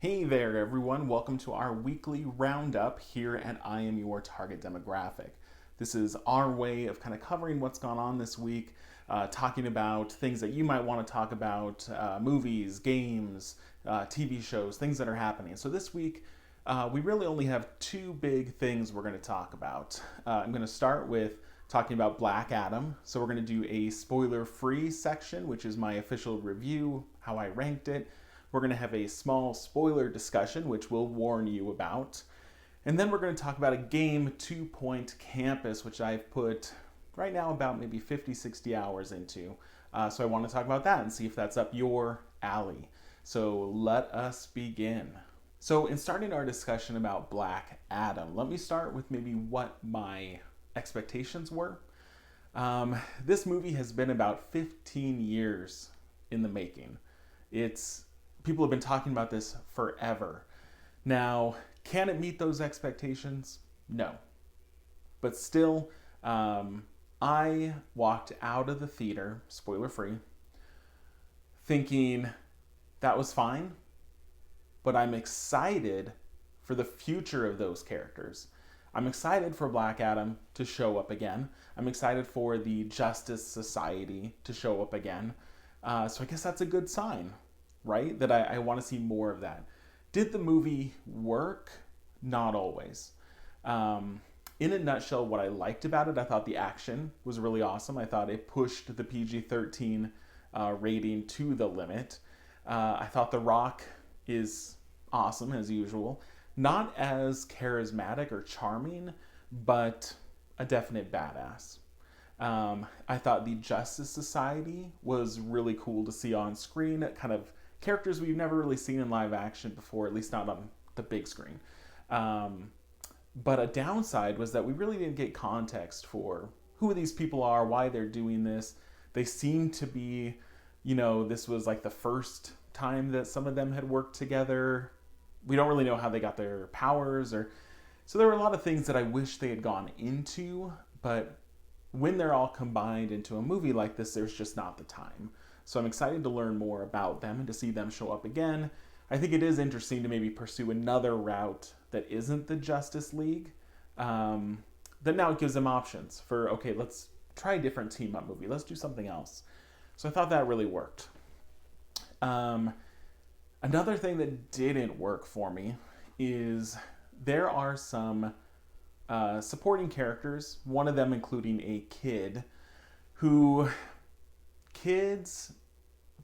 Hey there, everyone. Welcome to our weekly roundup here at I Am Your Target Demographic. This is our way of kind of covering what's gone on this week, talking about things that you might want to talk about, movies, games, TV shows, things that are happening. So this week, we really only have two big things we're going to talk about. I'm going to start with talking about Black Adam. So we're going to do a spoiler-free section, which is my official review, how I ranked it. We're going to have a small spoiler discussion, which we'll warn you about. And then we're going to talk about a game 2-point campus, which I've put right now about maybe 50, 60 hours into. So I want to talk about that and see if that's up your alley. So let us begin. So in starting our discussion about Black Adam, let me start with maybe what my expectations were. This movie has been about 15 years in the making. People have been talking about this forever. Now, can it meet those expectations? No. But still, I walked out of the theater, spoiler free, thinking that was fine, but I'm excited for the future of those characters. I'm excited for Black Adam to show up again. I'm excited for the Justice Society to show up again. So I guess that's a good sign, right? That I want to see more of that. Did the movie work? Not always. In a nutshell, what I liked about it, I thought the action was really awesome. I thought it pushed the PG-13 rating to the limit. I thought The Rock is awesome as usual. Not as charismatic or charming, but a definite badass. I thought the Justice Society was really cool to see on screen, kind of characters we've never really seen in live action before, at least not on the big screen. But a downside was that we really didn't get context for who these people are, why they're doing this. They seem to be, this was like the first time that some of them had worked together. We don't really know how they got their powers, so there were a lot of things that I wish they had gone into, but when they're all combined into a movie like this, there's just not the time. So I'm excited to learn more about them and to see them show up again. I think it is interesting to maybe pursue another route that isn't the Justice League. That now it gives them options for, okay, let's try a different team up movie. Let's do something else. So I thought that really worked. Another thing that didn't work for me is there are some supporting characters, one of them including a kid, who kids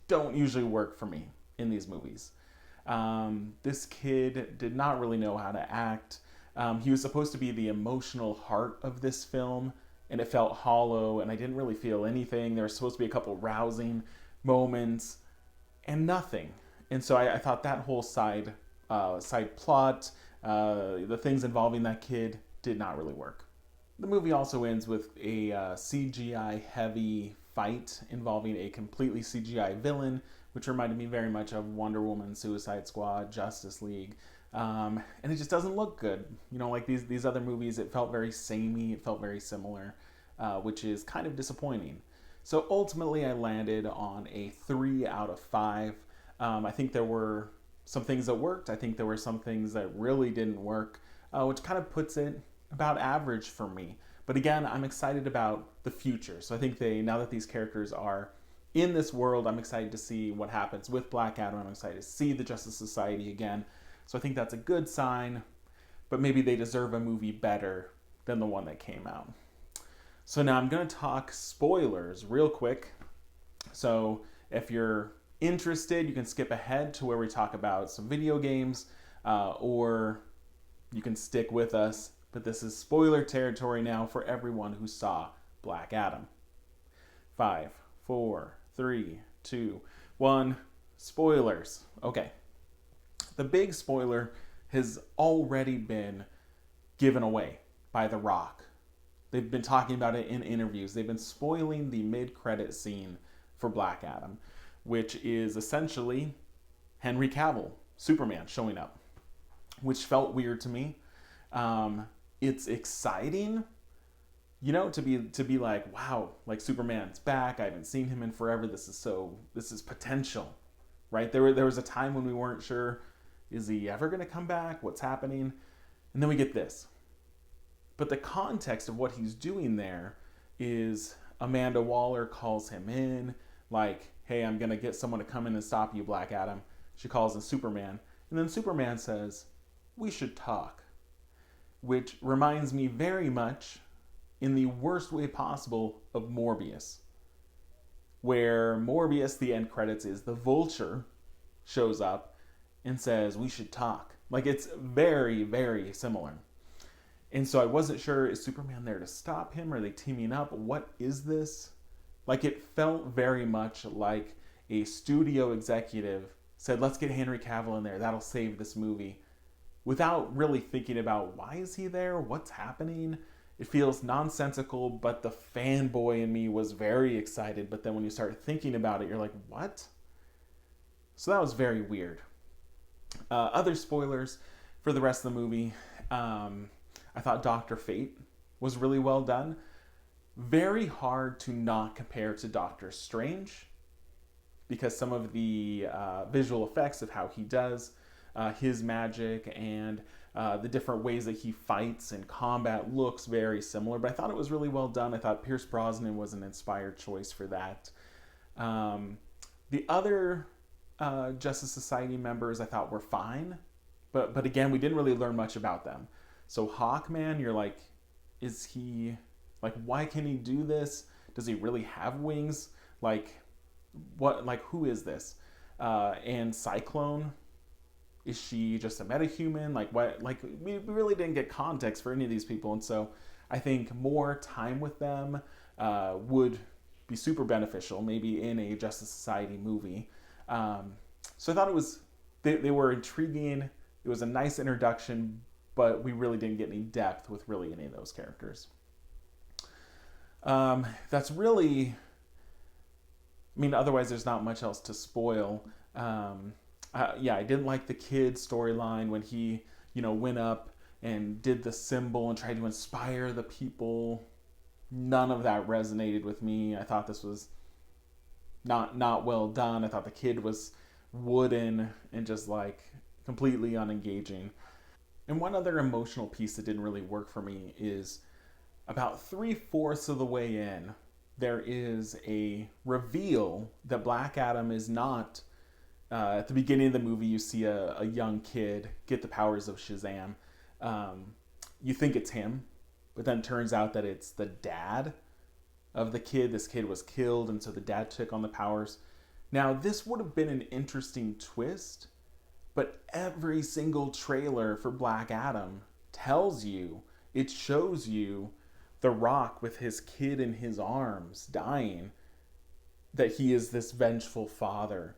don't usually work for me in these movies. This kid did not really know how to act. He was supposed to be the emotional heart of this film, and it felt hollow, and I didn't really feel anything. There was supposed to be a couple rousing moments, and nothing. And so I thought that whole side plot, the things involving that kid, did not really work. The movie also ends with a CGI-heavy fight involving a completely CGI villain, which reminded me very much of Wonder Woman, Suicide Squad, Justice League. And it just doesn't look good. Like these other movies, it felt very samey, it felt very similar, which is kind of disappointing. So ultimately, I landed on a 3 out of 5. I think there were some things that worked. I think there were some things that really didn't work, which kind of puts it about average for me. But again, I'm excited about the future. So I think now that these characters are in this world, I'm excited to see what happens with Black Adam. I'm excited to see the Justice Society again. So I think that's a good sign, but maybe they deserve a movie better than the one that came out. So now I'm going to talk spoilers real quick. So if you're interested, you can skip ahead to where we talk about some video games, or you can stick with us. But this is spoiler territory now for everyone who saw Black Adam. 5, 4, 3, 2, 1. Spoilers. Okay. The big spoiler has already been given away by The Rock. They've been talking about it in interviews. They've been spoiling the mid-credit scene for Black Adam, which is essentially Henry Cavill, Superman, showing up, which felt weird to me. It's exciting, to be like, wow, like Superman's back. I haven't seen him in forever. This is potential, right? There was a time when we weren't sure Is he ever going to come back? What's happening? And then we get this. But the context of what he's doing there is Amanda Waller calls him in, like, hey, I'm going to get someone to come in and stop you, Black Adam. She calls in Superman. And then Superman says, we should talk. Which reminds me very much, in the worst way possible, of Morbius. Where Morbius, the end credits is the Vulture shows up and says, we should talk. Like, it's very, very similar. And so I wasn't sure, is Superman there to stop him? Are they teaming up? What is this? Like, it felt very much like a studio executive said, let's get Henry Cavill in there. That'll save this movie. Without really thinking about, why is he there? What's happening? It feels nonsensical, but the fanboy in me was very excited. But then when you start thinking about it, you're like, what? So that was very weird. Other spoilers for the rest of the movie. I thought Dr. Fate was really well done. Very hard to not compare to Doctor Strange, because some of the visual effects of how he does his magic and the different ways that he fights and combat looks very similar. But I thought it was really well done. I thought Pierce Brosnan was an inspired choice for that. The other Justice Society members I thought were fine. But again, we didn't really learn much about them. So Hawkman, you're like, is he, like, why can he do this? Does he really have wings? Like, what, like, who is this? And Cyclone, is she just a metahuman? Like, what, like, we really didn't get context for any of these people. And so I think more time with them would be super beneficial, maybe in a Justice Society movie. So I thought it was, they were intriguing. It was a nice introduction, but we really didn't get any depth with really any of those characters. That's really, I mean, otherwise there's not much else to spoil. Yeah, I didn't like the kid storyline when he, went up and did the symbol and tried to inspire the people. None of that resonated with me. I thought this was not well done. I thought the kid was wooden and just like completely unengaging. And one other emotional piece that didn't really work for me is about 3/4 of the way in, there is a reveal that Black Adam is not, at the beginning of the movie, you see a young kid get the powers of Shazam. You think it's him, but then it turns out that it's the dad of the kid. This kid was killed, and so the dad took on the powers. Now, this would have been an interesting twist, but every single trailer for Black Adam tells you, it shows you The Rock with his kid in his arms dying, that he is this vengeful father.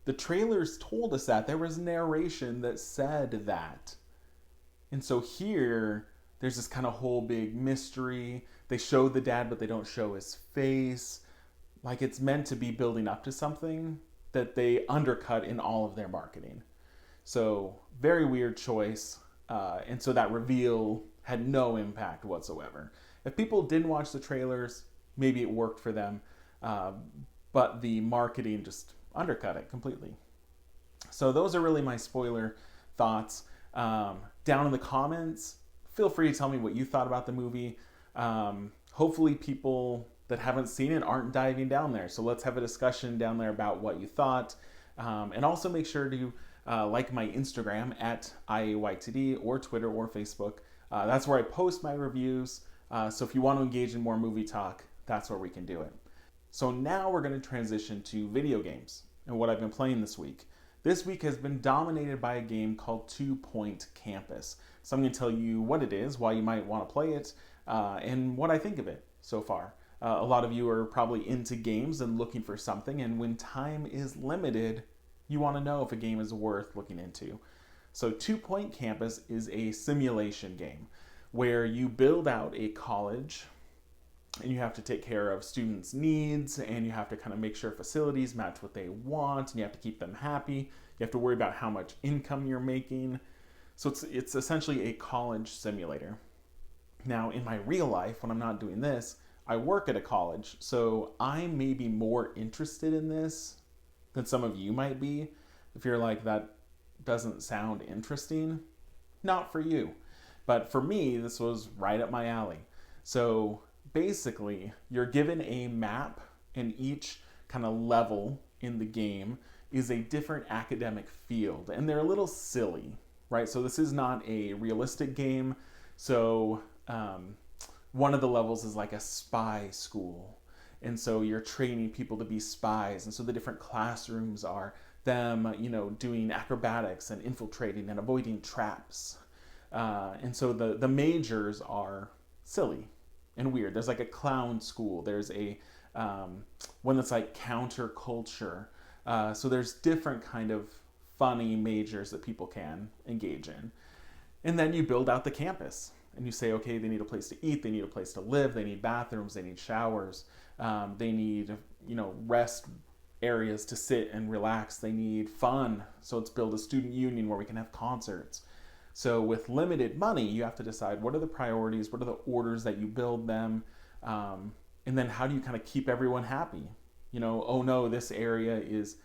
The trailers told us that. There was narration that said that. And so here, there's this kind of whole big mystery. They show the dad, but they don't show his face. Like, it's meant to be building up to something that they undercut in all of their marketing. So, very weird choice. And so that reveal had no impact whatsoever. If people didn't watch the trailers, maybe it worked for them. But the marketing just undercut it completely. So those are really my spoiler thoughts. Down in the comments, feel free to tell me what you thought about the movie. Hopefully people that haven't seen it aren't diving down there. So let's have a discussion down there about what you thought. And also make sure to like my Instagram at IAYTD, or Twitter or Facebook. That's where I post my reviews. So if you want to engage in more movie talk, that's where we can do it. So now we're going to transition to video games and what I've been playing this week. This week has been dominated by a game called 2 Point Campus. So I'm going to tell you what it is, why you might want to play it, and what I think of it so far. A lot of you are probably into games and looking for something, and when time is limited, you want to know if a game is worth looking into. So 2 Point Campus is a simulation game where you build out a college and you have to take care of students' needs, and you have to kind of make sure facilities match what they want, and you have to keep them happy. You have to worry about how much income you're making. So it's essentially a college simulator. Now, in my real life, when I'm not doing this, I work at a college, so I may be more interested in this than some of you might be. If you're like that, doesn't sound interesting, not for you. But for me, this was right up my alley. So basically, you're given a map, and each kind of level in the game is a different academic field. And they're a little silly, right? So this is not a realistic game. So one of the levels is like a spy school. And so you're training people to be spies. And so the different classrooms are them, doing acrobatics and infiltrating and avoiding traps. And so the majors are silly and weird. There's like a clown school. There's a one that's like counterculture. So there's different kind of funny majors that people can engage in. And then you build out the campus. And you say, okay, they need a place to eat, they need a place to live, they need bathrooms, they need showers, they need, rest areas to sit and relax, they need fun. So let's build a student union where we can have concerts. So with limited money, you have to decide what are the priorities, what are the orders that you build them, and then how do you kind of keep everyone happy? Oh no, this area is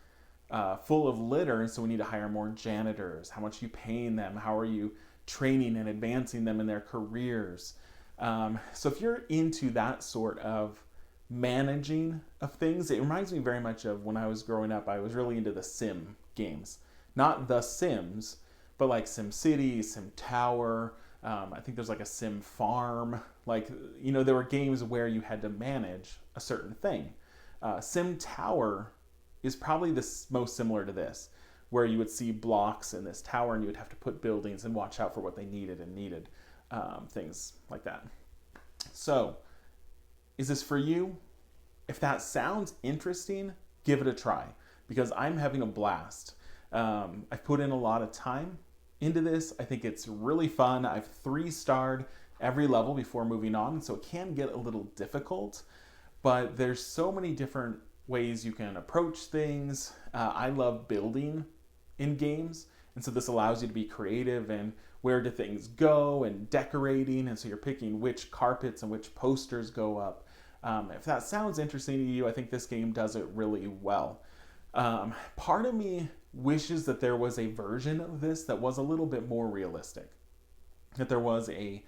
full of litter, and so we need to hire more janitors. How much are you paying them? How are you training and advancing them in their careers? So if you're into that sort of managing of things, it reminds me very much of when I was growing up. I was really into the Sim games. Not The Sims, but like Sim City, Sim Tower. I think there's like a Sim Farm. There were games where you had to manage a certain thing. Sim Tower is probably the most similar to this, where you would see blocks in this tower and you would have to put buildings and watch out for what they needed, things like that. So, is this for you? If that sounds interesting, give it a try, because I'm having a blast. I've put in a lot of time into this. I think it's really fun. I've 3-starred every level before moving on, so it can get a little difficult, but there's so many different ways you can approach things. I love building in games, and so this allows you to be creative and where do things go and decorating, and so you're picking which carpets and which posters go up. If that sounds interesting to you, I think this game does it really well. Part of me wishes that there was a version of this that was a little bit more realistic, that there was a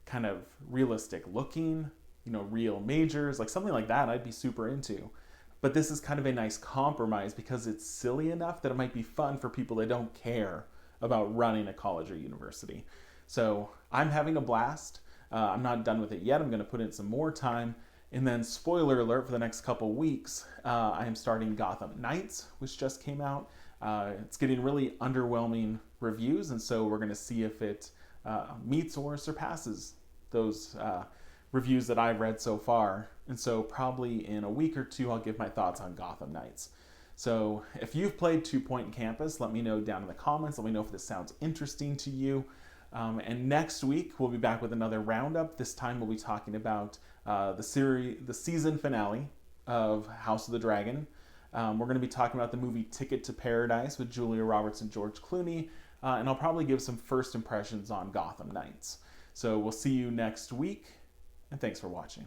kind of realistic looking, real majors, like something like that I'd be super into. But this is kind of a nice compromise because it's silly enough that it might be fun for people that don't care about running a college or university. So I'm having a blast. I'm not done with it yet. I'm going to put in some more time. And then, spoiler alert, for the next couple weeks, I am starting Gotham Knights, which just came out. It's getting really underwhelming reviews, and so we're going to see if it meets or surpasses those reviews that I've read so far. And so probably in a week or two, I'll give my thoughts on Gotham Knights. So if you've played 2 Point Campus, let me know down in the comments. Let me know if this sounds interesting to you. And next week, we'll be back with another roundup. This time we'll be talking about the season finale of House of the Dragon. We're going to be talking about the movie Ticket to Paradise with Julia Roberts and George Clooney. And I'll probably give some first impressions on Gotham Knights. So we'll see you next week, and thanks for watching.